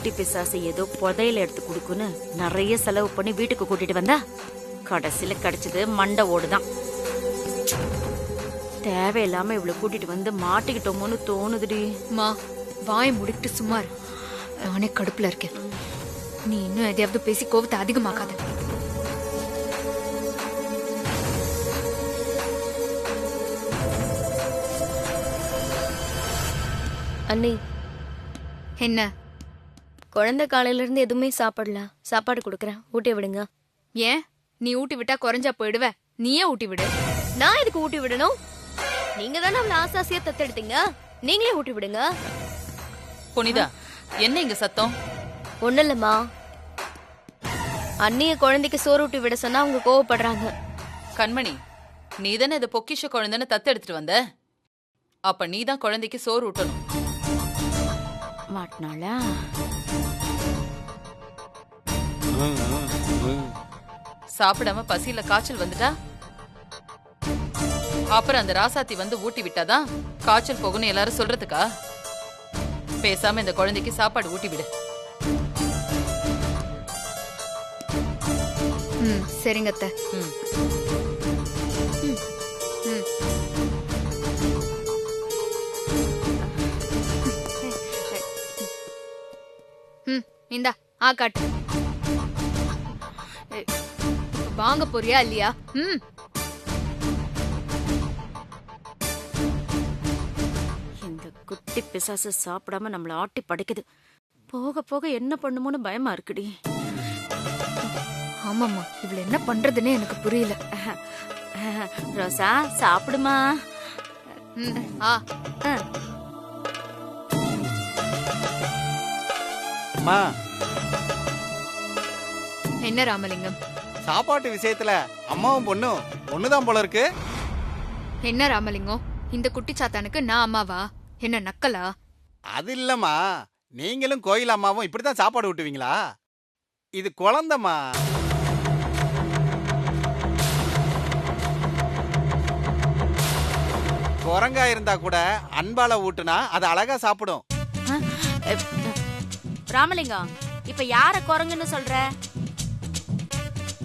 குட்டி பிசாசு ஏதோ புதையில எடுத்து கொடுக்குன்னு நிறைய செலவு பண்ணி வீட்டுக்கு கூட்டிட்டு வந்தா கடைசியில கிடைச்சது மண்டை ஓடுதான். தேவையில்லாம இவ்வளவு கூட்டிட்டு வந்து மாட்டிக்கிட்டோமோன்னு தோணுதுடி. மா வாய் முடிக்கிட்டு சும்மா இரு. நானே கடுப்புல இருக்கேன். நீ இன்னும் எதையாவது பேசி கோவத்தை அதிகமாக்காத. அண்ணி, என்ன குழந்தை காலையில இருந்து எதுவுமே சாப்பிடல. சாப்பாடு கொடுக்கறேன், ஊட்டி விடுங்க. ஏன் நீ ஊட்டி விட்டா குறைஞ்சா போயிடுவ? நீயே ஊட்டி விடு. நான் எதுக்கு ஊட்டி விடணும்? நீங்க தானே அவளை ஆசாசியா தத்தெடுத்தீங்க. நீங்களே ஊட்டி விடுங்க. புனிதா, என்ன இங்க சத்தம்? ஒண்ணு இல்லம்மா, அண்ணிய குழந்தைக்கு சோறு ஊட்டி விட சொன்னா அவங்க கோவப்படுறாங்க. கண்மணி, நீதானே இதை பொக்கிஷ குழந்தைன்னு தத்தெடுத்துட்டு வந்த. அப்ப நீதான் குழந்தைக்கு சோறு ஊட்டணும். மாட்டினாளா? சாப்பிடாம பசியில காய்ச்சல் வந்துட்டா அப்புறம் அந்த ராசாத்தி வந்து ஊட்டி விட்டாதான் காய்ச்சல் போகும்னு எல்லாரும் சொல்றதுக்கா? பேசாம இந்த குழந்தைக்கு சாப்பாடு ஊட்டி விடு. சரிங்க அத்தை. இந்தா ஆ காட்டு. வாங்க போறியா இல்லையா? இந்த குட்டி பிசாசு சாப்பிடாம நம்மள ஆட்டி படைக்குது. போக போக என்ன பண்ணுமோன்னு பயமா இருக்குடி. ஆமாம்மா, இவள என்ன பண்றதுன்னே எனக்கு புரியல. ரோசா சாப்பிடுமா. ஆ அம்மா, என்ன ராமலிங்கம்? சாப்பாட்டு விஷயத்துல அம்மாவும் பொண்ணும் ஒண்ணுதான் போல இருக்கு. என்ன ராமலிங்கம், இந்த குட்டி சாத்தானுக்கு நான் அம்மாவா? என்ன நக்கலா? அது இல்லம்மா, நீங்களும் கோயில் அம்மாவும் இப்படித்தான் சாப்பாடு ஊட்டுவீங்களா? இது குழந்தைமா. குரங்கா இருந்தா கூட அன்பால ஊட்டுனா அது அழகா சாப்பிடும். ராமலிங்கம், இப்ப யார குரங்குன்னு சொல்ற?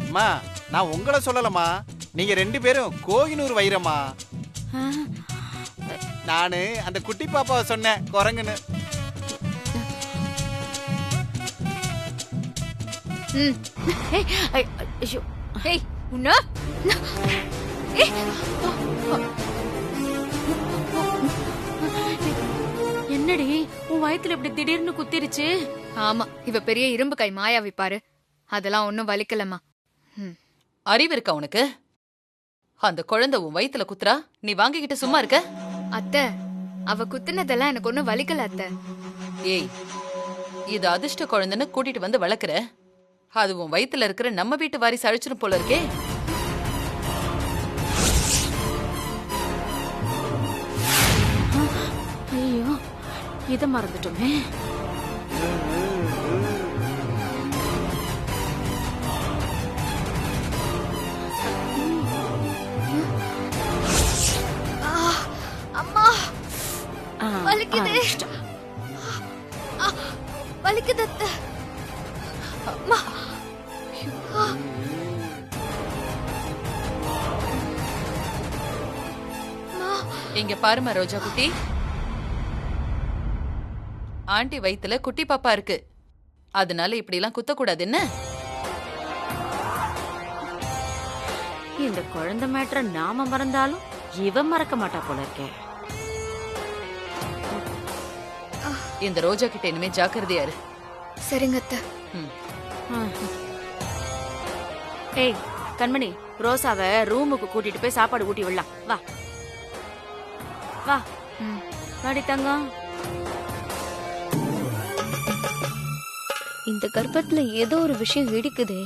அம்மா, நான் உங்களை சொல்லலம்மா, நீங்க 2 பேரும் கோகினூர் வைரம்மா. நானு அந்த குட்டி பாப்பாவை சொன்னேன் குரங்குன்னு. என்னடி உன் வயித்துல இப்படி திடீர்னு குத்திருச்சு? ஆமா, இவ பெரிய இரும்பு கை மாயாவி பாரு. அதெல்லாம் ஒன்னும் வலிக்கலம்மா. அறிவு இருக்கா உனக்கு? அந்த குழந்தை உன் வயித்துல குத்துறா, நீ வாங்கிக்கிட்டு சும்மா இருக்க? அத்தை, அவ குத்துனதெல்லாம் எனக்கு ஒன்னும் வலிக்கல அத்தை. ஏய், இது அதிர்ஷ்ட குழந்தைன்னு கூட்டிட்டு வந்து வளர்க்குற. அது உன் வயித்துல இருக்கிற நம்ம வீட்டு வாரிசு அழிச்சிடும் போல இருக்கே. ஐயோ, இத மறந்துட்டோமே. அம்மா, வலிக்குது. வலிக்குது அத்தை. அம்மா, இங்க பாருமா ரோஜா குட்டி, ஆண்டி வயித்துல குட்டி பாப்பா இருக்கு. அதனால இப்படி எல்லாம் குத்தக்கூடாது. என்ன இந்த குழந்தை மேட்ர நாம மறந்தாலும் இவ மறக்க மாட்டா போல இருக்கே. இந்த ரோஜா கிட்ட இனிமே ஜாக்கிரதையா இரு. சரிங்க அத்தை. ஏய் கண்மணி, ரோசாவை ரூமுக்கு கூட்டிட்டு போய் சாப்பாடு ஊட்டி விடலாம். வா வா வாடி தங்கம். இந்த கர்ப்பத்துல ஏதோ ஒரு விஷயம் இடிக்குதே.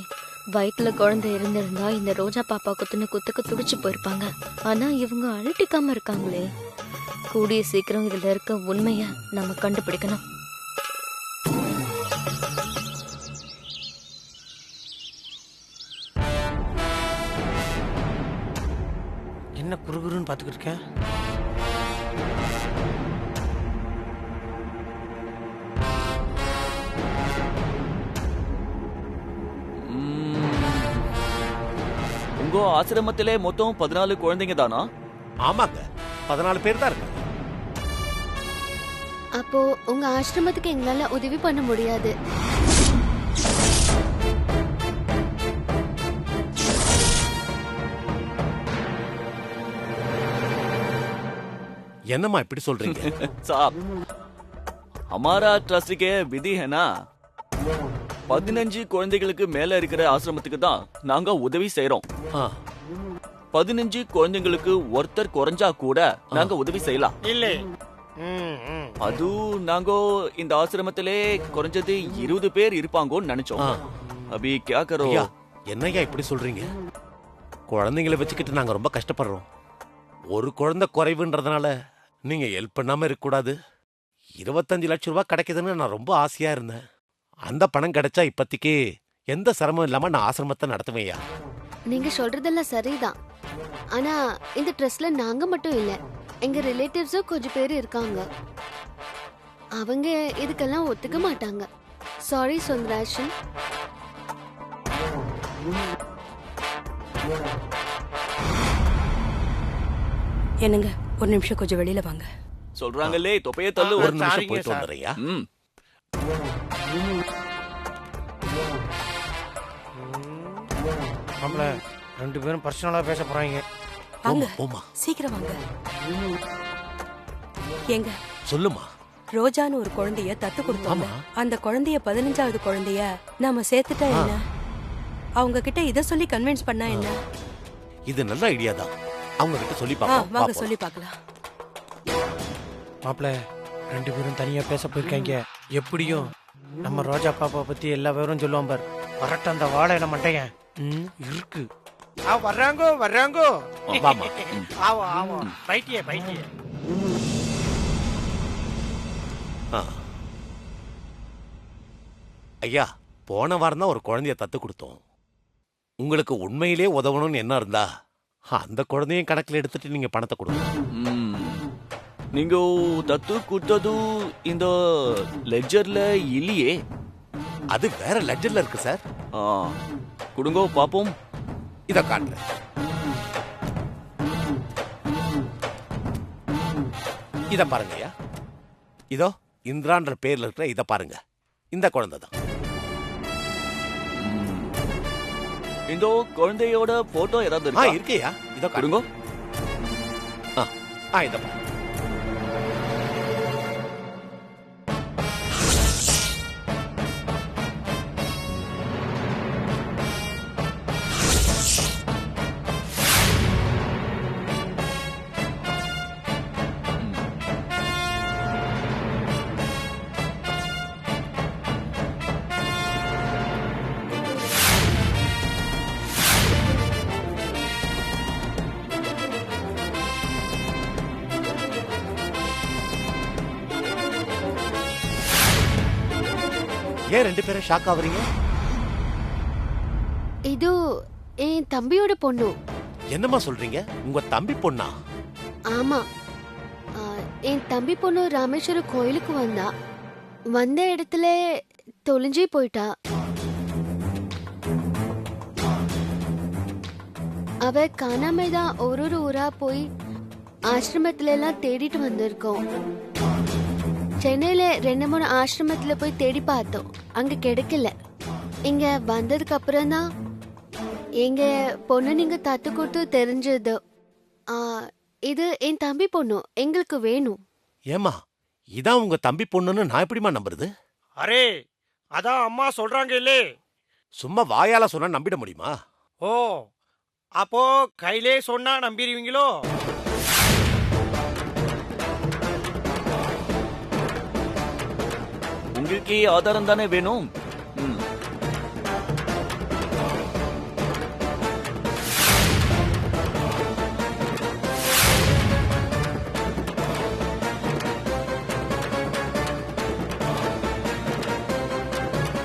வயிற்றுல குழந்தை இருந்திருந்தா இந்த ரோஜா பாப்பா குத்துன குத்துக்கு துடிச்சு போயிருப்பாங்க. ஆனா இவங்க அழட்டிக்காம இருக்காங்களே. கூடிய சீக்கிரம் இதுல இருக்க உண்மைய நம்ம கண்டுபிடிக்கணும். என்ன குறுகுறுன்னு பார்த்துக்கிட்டு இருக்க? ஆசிரமத்திலே மொத்தம் 14 குழந்தைங்க தானா? ஆமாங்க, 14 பேர் தான் இருக்கு. அப்போ உங்க ஆசிரமத்துக்கு எங்களால உதவி பண்ண முடியாது. என்னம்மா இப்படி சொல்றீங்க? साहब, हमारा ट्रस्ट के विधि है ना, 15 குழந்தைகளுக்கு மேல இருக்கிற ஆசிரமத்துக்கு தான் நாங்க உதவி செய்யறோம். 15 குழந்தைங்களுக்கு ஒருத்தர் குறைஞ்சா கூட நாங்க உதவி செய்யலாம். இல்ல அது நாங்க இந்த ஆசிரமத்திலே குறைஞ்சது 20 பேர் இருப்பாங்கன்னு நினைச்சோம். அபி क्या करो? என்னய்யா இப்படி சொல்றீங்க? குழந்தைங்களை வச்சுக்கிட்டு நாங்க ரொம்ப கஷ்டப்படுறோம். ஒரு குழந்தை குறைவுன்றதுனால நீங்க ஹெல்ப் பண்ணாம இருக்க கூடாது. 25 லட்சம் ரூபாய் கிடைக்குதுன்னு நான் ரொம்ப ஆசையா இருந்தேன். அந்த பணம் கிடைச்சா இப்பத்திக்கு எந்த சிரமம் இல்லாம நான் ஆசிரமத்தை நடத்துவேயா. நீங்க சொல்றதெல்லாம் சரிதான். ஆனா இந்த ட்ரஸ்ட்ல நாங்க மட்டும் இல்ல, எங்க ரிலேட்டிவ்ஸும் கொஞ்சம் பேர் இருக்காங்க. அவங்க இதுக்கெல்லாம் ஒத்துக்க மாட்டாங்க. சாரி சுந்தராஷன். என்னங்க, ஒரு நிமிஷம் கொஞ்சம் வெளியில வாங்க. சொல்றாங்களே தொப்பைய தள்ளு. ஒரு நிமிஷம் போயிட்டு வந்துறியா? நம்மள 2 பேரும் பர்சனலா பேச போறாங்க. வாங்க, போமா, சீக்கிரம் வாங்க. ஏங்க, சொல்லுமா. ரோஜான்னு ஒரு குழந்தைய தத்து கொடுத்தாங்க. அந்த குழந்தைய 15வது குழந்தைய நாம சேர்த்துட்டா என்ன? அவங்க கிட்ட இத சொல்லி கன்வின்ஸ் பண்ணா என்ன? இது நல்ல ஐடியா தான். அவங்க கிட்ட சொல்லி வாங்க பாப்போம். சொல்லி பார்க்கலாம். மாப்பிள்ள 2 பேரும் தனியா பேச போயிருக்காங்க. எப்படியும் நம்ம ரோஜா பாப்பா பத்தி எல்லா பேரும் சொல்லுவான் பார். வரட்ட அந்த வாழை என்ன மண்டையன் இருக்கு. வர்றாங்கோ வர்றாங்கோ. வாமா. ஆவோ ஆவோ. பைட்டியே பைட்டியே. ஐயா, போன வாரம் தான் ஒரு குழந்தைய தத்து கொடுத்தோம். உங்களுக்கு உண்மையிலே உதவணும்னு என்ன இருந்தா அந்த குழந்தையும் கணக்கில் எடுத்துட்டு நீங்க பணத்தை கொடுங்க. நீங்க தத்து கொடுத்தது இந்த லெட்ஜர்ல இல்லையே. அது வேற லெட்ஜர்ல இருக்கு சார். கொடுங்க பாப்போம். இத காட்டுறேன். இத பாருங்க ஐயா. இதோ இந்திரான்ற பேர்ல இருக்கிற இத பாருங்க. இந்த குழந்தை தான். இந்த குழந்தையோட போட்டோ ஏதாவது இருக்கா? இருக்கையா? இத கொடுங்க. இத பாருங்க. ஏன் 2 பேரும் ஷாக் ஆவறீங்க? இது என் தம்பியோட பொண்ணு. என்னம்மா சொல்றீங்க? உங்க தம்பி பொண்ணா? ஆமா, என் தம்பி பொண்ணு ராமேஸ்வரம் கோயிலுக்கு வந்தா. வந்த இடத்துல தொலைஞ்சே போயிட்டா. அவ காணாம தான் ஒரு ஊரா போய் ஆசிரமத்துல எல்லாம் தேடிட்டு வந்திருக்கோம். சென்னையில 2-3 ஆசிரமத்துல போய் தேடி பார்த்தோம். அங்க கிடைக்கல. இங்க வந்ததுக்கு அப்புறம் தான் எங்க பொண்ணு நீங்க தத்து கொடுத்து தெரிஞ்சது. இது என் தம்பி பொண்ணு, எங்களுக்கு வேணும். ஏமா, இதான் உங்க தம்பி பொண்ணுன்னு நான் எப்படிமா நம்புறது? அரே, அதான் அம்மா சொல்றாங்க இல்லே. சும்மா வாயால சொன்னா நம்பிட முடியுமா? ஓ, அப்போ கையிலே சொன்னா நம்பிடுவீங்களோ? உங்களுக்கு ஆதாரம் தானே வேணும்.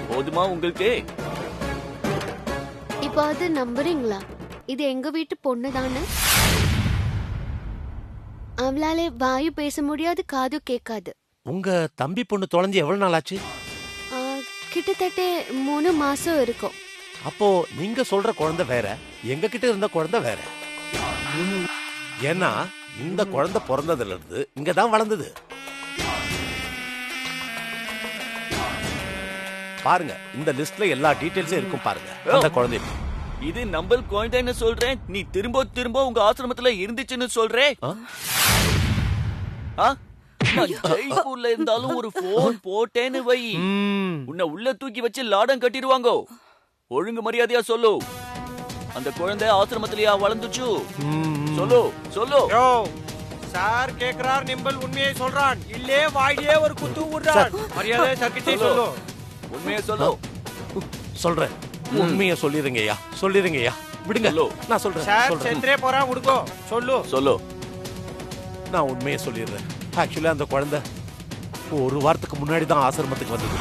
போதுமா உங்களுக்கு? இப்போ அது நம்புறீங்களா? இது எங்க வீட்டு பொண்ணு தானே. அவளாலே வாயு பேச முடியாது, காது கேட்காது. உங்க தம்பி பொண்ணு தொலைஞ்சு எவ்வளவு நாள் ஆச்சு? கிட்டத்தட்ட 3 மாசம் இருக்கும். அப்போ நீங்க சொல்ற குழந்தை வேற, எங்க கிட்ட இருந்த குழந்தை வேற. ஏன்னா இந்த குழந்தை பிறந்ததுல இருந்து இங்கதான் வளர்ந்தது. பாருங்க, இந்த லிஸ்ட்ல எல்லா டீடைல்ஸும் இருக்கும் பாருங்க. அந்த குழந்தை இது நம்ம குழந்தைன்னு சொல்றேன், நீ திரும்ப திரும்ப உங்க ஆசிரமத்துல இருந்துச்சுன்னு சொல்றே. நான் ஜெய்ப்பூர்ல இருந்தாலும் ஒரு போன் போட்டேன்னு வை, உன்னை உள்ள தூக்கி வச்சு லாடம் கட்டிடுவாங்க. ஒழுங்கு மரியாதையா சொல்லு, அந்த குழந்தை ஆசிரமத்திலயா வளர்ந்துச்சு? சொல்லு சொல்லு. சார் கேக்குறார், நிம்பல் உண்மையை சொல்றான், இல்லே வாயிலே ஒரு குத்து ஊர்றான். மரியாதை சர்க்கிட்டே சொல்லு, உண்மையை சொல்லு. சொல்றேன், உண்மையை சொல்லிருங்கய்யா, சொல்லிருங்கய்யா, விடுங்க. நான் சொல்றேன். சார் சென்றே போறான், விடுங்கோ. சொல்லு சொல்லு. நான் உண்மையை சொல்லிடுறேன். ஆக்சுவலா அந்த குழந்தை ஒரு வாரத்துக்கு முன்னாடி தான் ஆசிரமத்துக்கு வந்தது.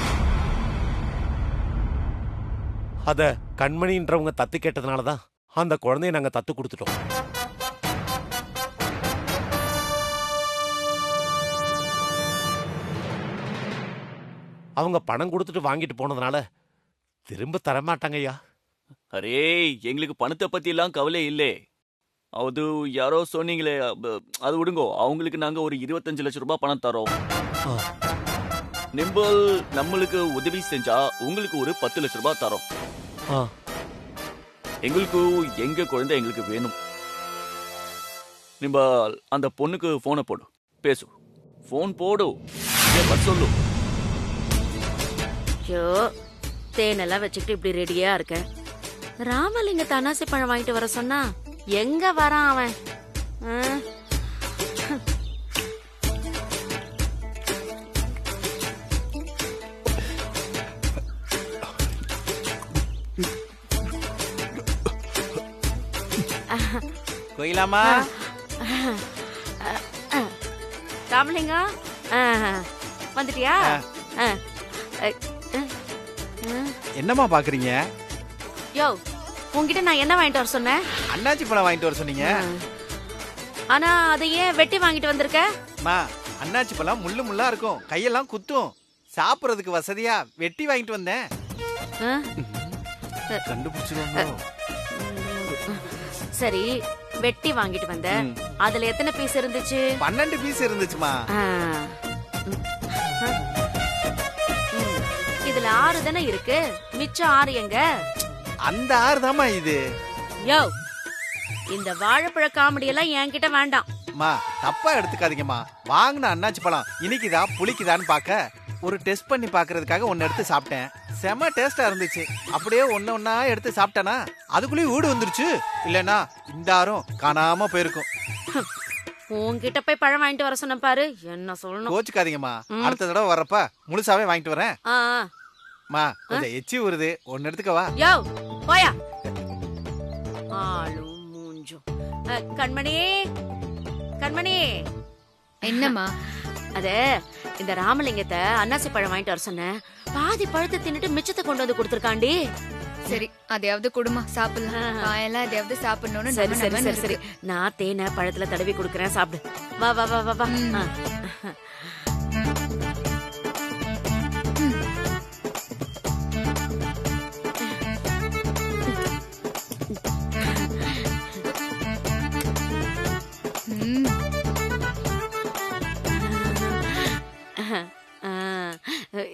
அத கண்மணின்றவங்க தத்து கேட்டதுனாலதான் அந்த குழந்தைய நாங்க தத்து கொடுத்துட்டோம். அவங்க பணம் கொடுத்துட்டு வாங்கிட்டு போனதுனால திரும்ப தரமாட்டாங்கய்யா. அரே, எங்களுக்கு பணத்தை பத்தி எல்லாம் கவலை இல்லே. அது யாரோ சொன்னீங்களே, அது விடுங்கோ. அவங்களுக்கு நாங்க ஒரு 25 லட்சம் ரூபாய் பணம் தரோம். நிம்பல் நம்மளுக்கு உதவி செஞ்சா உங்களுக்கு ஒரு 10 லட்சம் ரூபாய் தரோம். எங்களுக்கு எங்க குழந்தை எங்களுக்கு வேணும். நிம்பல் அந்த பொண்ணுக்கு போனை போடு, பேசு. போன் போடு, சொல்லு. ஐயோ, தேனெல்லாம் வச்சுக்கிட்டு இப்படி ரெடியா இருக்க. ராமலிங்க அன்னாசி பழம் வாங்கிட்டு வர சொன்னா எங்க வரான் அவன்? கோயிலாமா, ராமலிங்கா வந்துட்டியா? என்னம்மா பாக்குறீங்க? யோ, உன்கிட்ட நான் என்ன வாங்கிட்டு வர சொன்னேன்? அன்னாச்சி பழம் வாங்கிட்டு வர சொன்னீங்க. ஆனா அதையே வெட்டி வாங்கிட்டு வந்திருக்க. அன்னாச்சி பழம் முள்ளு முள்ளா இருக்கும், கையெல்லாம் குத்தும். சாப்பிடறதுக்கு வசதியா வெட்டி வாங்கிட்டு வந்தேன். கண்டுபிடிச்சிருவாங்க. சரி, வெட்டி வாங்கிட்டு வந்த. அதுல எத்தனை பீஸ் இருந்துச்சு? 12 பீஸ் இருந்துச்சுமா. இதுல 6 தானே இருக்கு, மிச்சம் 6 எங்க? அந்த 6 தாமா இது. யோ, இந்த வாழைப்பழ காமெடி எல்லாம் என்கிட்ட வேண்டாம். தப்பா எடுத்துக்காதீங்கம்மா. வாங்கின அன்னாச்சி பழம் இனிக்குதா புளிக்குதான்னு பாக்க ஒரு டெஸ்ட் பண்ணி பாக்குறதுக்காக ஒன்னு எடுத்து சாப்பிட்டேன். செம டேஸ்டா இருந்துச்சு. அப்படியே ஒன்னா எடுத்து சாப்பிட்டேனா அதுக்குள்ளேயே ஊடு வந்துருச்சு. இல்லனா இந்த ஆறும் காணாம போயிருக்கும். உன்கிட்ட போய் பழம் வாங்கிட்டு வர சொன்ன பாரு, என்ன சொல்லணும்? கோச்சுக்காதீங்கம்மா, அடுத்த தடவை வர்றப்ப முழுசாவே வாங்கிட்டு வரேன். கொஞ்சம் எச்சி வருது, ஒன்னு எடுத்துக்கவா? யோ, போயா. ஆளும் மூஞ்சும். கண்மணி, கண்மணி. என்னம்மா? அத இந்த ராமலிங்கத்தை அன்னாசி பழம் வாங்கிட்டு வர சொன்னேன். பாதி பழத்தை தின்னுட்டு மிச்சத்தை கொண்டு வந்து கொடுத்துருக்காண்டி. சரி, அதையாவது குடுமா, சாப்பிடலாம். வாயெல்லாம் எதையாவது சாப்பிடணும்னு. சரி சரி சரி சரி, நான் தேனை பழத்துல தடவி கொடுக்கறேன், சாப்பிடு. வா வா வா வா வா.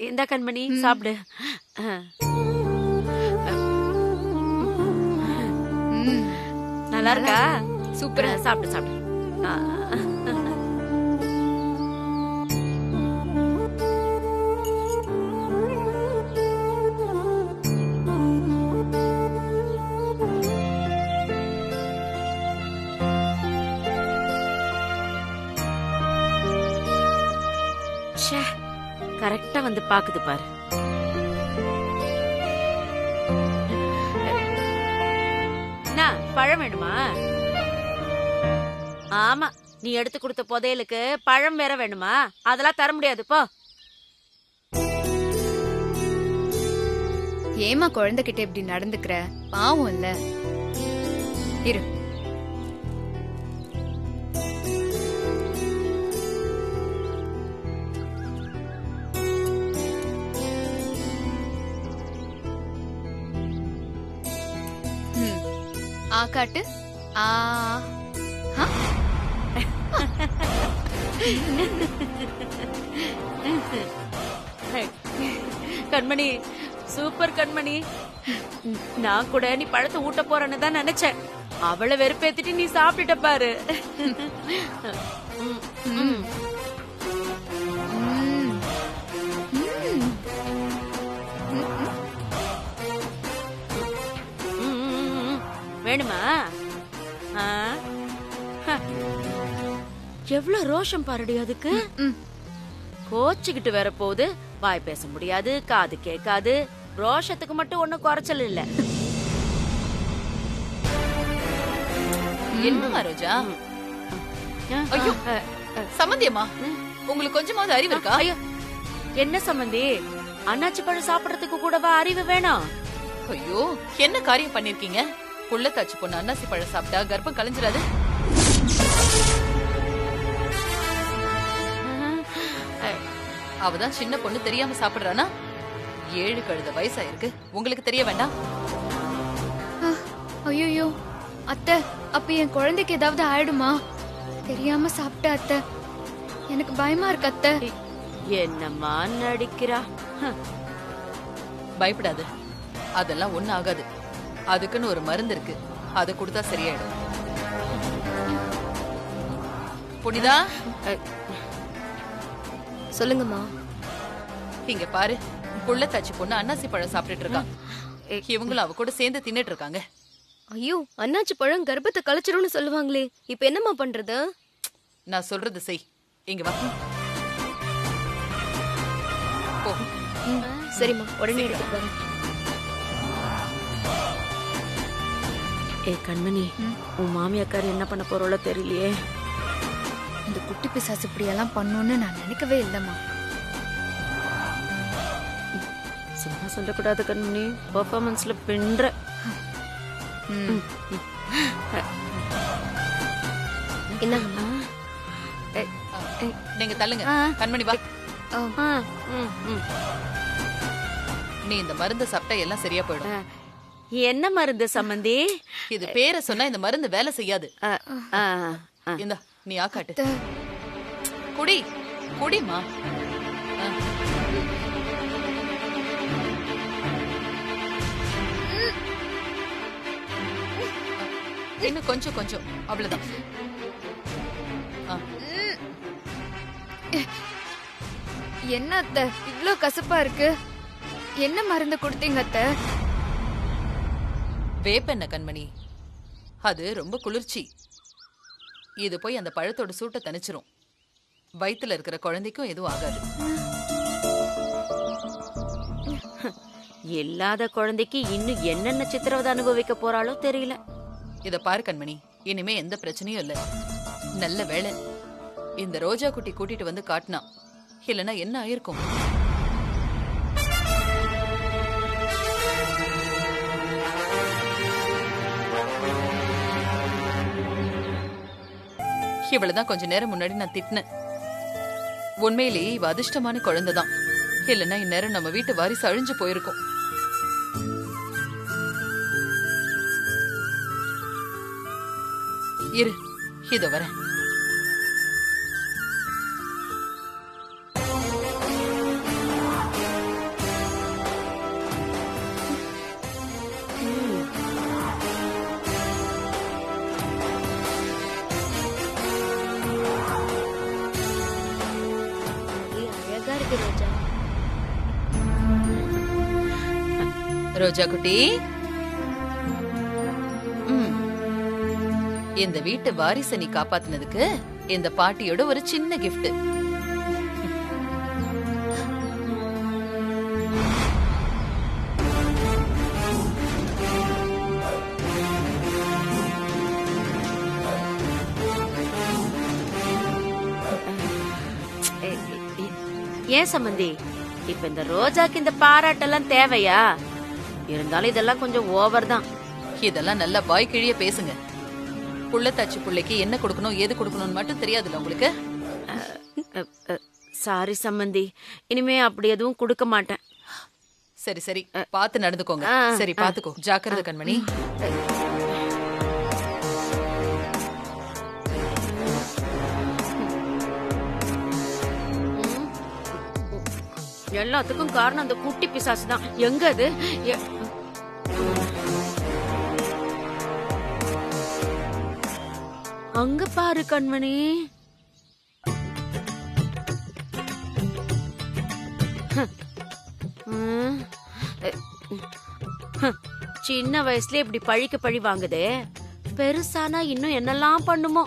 இந்த கண்மணி சாப்பிடு. நல்லா இருக்கா? சூப்பரா. சாப்பிடு சாப்பிடு. கரெக்டா வந்து பாக்குது பாரு. பழம் வேணுமா? ஆமா, நீ எடுத்து கொடுத்த புதையலுக்கு பழம் வேற வேணுமா? அதெல்லாம் தர முடியாது, போ. ஏமா குழந்தைகிட்ட இப்படி நடந்துக்கிற? பாவம் இல்ல. இரு. காட்டு. ஆ ஆ. கண்மணி, சூப்பர் கண்மணி. நான் கூட நீ பழத்தை ஊட்ட போறேன்னு தான் நினைச்சேன். அவளை வெறுப்பேத்திட்டு நீ சாப்பிட்டுட்ட பாரு. வேணுமா? எவ்வளவு ரோஷம் பாருடி அதுக்கு. கோச்சுக்கிட்டு வேற போகுது. வாய் பேச முடியாது, காது கேட்காது. ரோஷத்துக்கு மட்டும் ஒண்ணும் குறைச்சல் இல்ல. என்னமா ரோஜா? ஐயோ சம்மந்தியம்மா, உங்களுக்கு கொஞ்சமாவது அறிவு இருக்கா? ஐயோ என்ன சம்மந்தி? அண்ணாச்சி பழம் சாப்பிடறதுக்கு கூடவா அறிவு வேணாம்? ஐயோ என்ன காரியம் பண்ணிருக்கீங்க? புள்ளத்தாச்சி பொண்ணு அன்னாசி பழம் சாப்பிட்டா கர்ப்பம் கலைஞ்சிடாது? அவதான் சின்ன பொண்ணு தெரியாம சாப்பிடுறானா? 7 கழுத வயசாயிருக்கு, உங்களுக்கு தெரிய வேண்டாம்? ஐயோ அத்தை, அப்ப என் குழந்தைக்கு ஏதாவது ஆயிடுமா? தெரியாம சாப்பிட்ட அத்தை, எனக்கு பயமா இருக்கு அத்தை. என்னம்மா நடிக்கிறா? பயப்படாது, அதெல்லாம் ஒண்ணு ஆகாது. அதுக்குன்னு ஒரு மருந்து இருக்கு, அதை கொடுத்தா சரியாயிடும். புனிதா, சொல்லுங்கம்மா. இங்க பாரு, புள்ளத்தாச்சி பொண்ணு அன்னாசி பழம் சாப்பிட்டுட்டு இருக்கா. இவங்களும் அவ கூட சேர்ந்து தின்னுட்டு இருக்காங்க. ஐயோ, அண்ணாச்சி பழம் கர்ப்பத்தை கலைச்சிரும்னு சொல்லுவாங்களே, இப்ப என்னம்மா பண்றது? நான் சொல்றது செய். இங்க வா. போ. சரிம்மா, உடனே எடுத்துட்டு வரேன். ஏ கண்மணி, உன் மாமியாக்கார் என்ன பண்ண போறோளோ தெரியலையே. இந்த குட்டி பிசாசு இப்படி எல்லாம் பண்ணுன்னு நான் நினைக்கவே இல்லம்மா. சும்மா சொல்லக்கூடாது கண்மணி, பெர்ஃபார்மன்ஸ்ல பின்ற. என்னங்கம்மா? நீங்க தள்ளுங்க. கண்மணி வா. நீ இந்த மருந்து சாப்பிட்டா எல்லாம் சரியா போயிடும். என்ன மருந்து சம்பந்தி? இது பேரை சொன்னா இந்த மருந்து வேலை செய்யாது. இந்த நீ ஆக்காட்டு. குடி குடிமா. இன்னும் கொஞ்சம் கொஞ்சம், அவ்வளவுதான். என்ன அத்தை இவ்ளோ கசப்பா இருக்கு? என்ன மருந்து கொடுத்தீங்க அத்தை? வேப்பெண்ணெய் கண்மணி, அது ரொம்ப குளிர்ச்சி. இது போய் அந்த பழத்தோட சூட்டை தணிச்சிரும். வயித்துல இருக்கிற குழந்தைக்கும் எதுவும் ஆகாது. இல்லாத குழந்தைக்கு இன்னும் என்னென்ன சித்திரவதை அனுபவிக்க போறாளோ தெரியல. இத பாரு கண்மணி, இனிமே எந்த பிரச்சனையும் இல்ல. நல்ல வேளை இந்த ரோஜா குட்டி கூட்டிட்டு வந்து காட்டினா, இல்லைன்னா என்ன ஆயிருக்கும்? இவ்வளவுதான் கொஞ்ச நேரம் முன்னாடி நான் திட்டினேன். உண்மையிலேயே இவ அதிர்ஷ்டமான குழந்தைதான். இல்லைன்னா இந்நேரம் நம்ம வீட்டு வாரிசு அழிஞ்சு போயிருக்கும். இரு, இதோ வரேன். அழகா இருக்கு ரோஜா. ரோஜா குட்டி, இந்த வீட்டு வாரிசை நீ காப்பாத்தினதுக்கு இந்த பாட்டியோட ஒரு சின்ன கிஃப்ட். ஏன் சம்பந்தி, இப்ப இந்த ரோஜாக்கு இந்த பாராட்டெல்லாம் தேவையா? இருந்தாலும் இதெல்லாம் கொஞ்சம் ஓவர் தான். இதெல்லாம் நல்லா வாய் கிழிய பேசுங்க. புள்ளத்தாச்சி புள்ளைக்கு என்ன கொடுக்கணும் ஏது கொடுக்கணும்னு மட்டும் தெரியாதுல்ல உங்களுக்கு? சாரி சம்பந்தி, இனிமே அப்படி எதுவும் கொடுக்க மாட்டேன். சரி சரி, பார்த்து நடந்துக்கோங்க. சரி பாத்துக்கோ, ஜாக்கிரதை கண்மணி. எல்லாத்துக்கும் காரணம் அந்த குட்டி பிசாசு தான். எங்க அது? அங்க பாரு கண்மணி. சின்ன வயசுல இப்படி பழிக்க பழி வாங்குதே, பெருசானா இன்னும் என்னெல்லாம் பண்ணுமோ.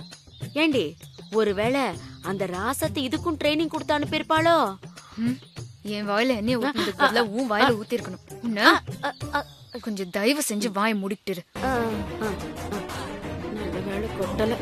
ஏண்டி, ஒருவேளை அந்த ராசத்தை இதுக்கும் ட்ரைனிங் கொடுத்து அனுப்பியிருப்பாளோ? என் வாயில எண்ணெய் ஊத்துறதுக்கு பதிலா உன் வாயில ஊத்திருக்கணும். கொஞ்சம் தயவு செஞ்சு வாயை மூடிட்டு இரு. நல்ல வேளை கொட்டல.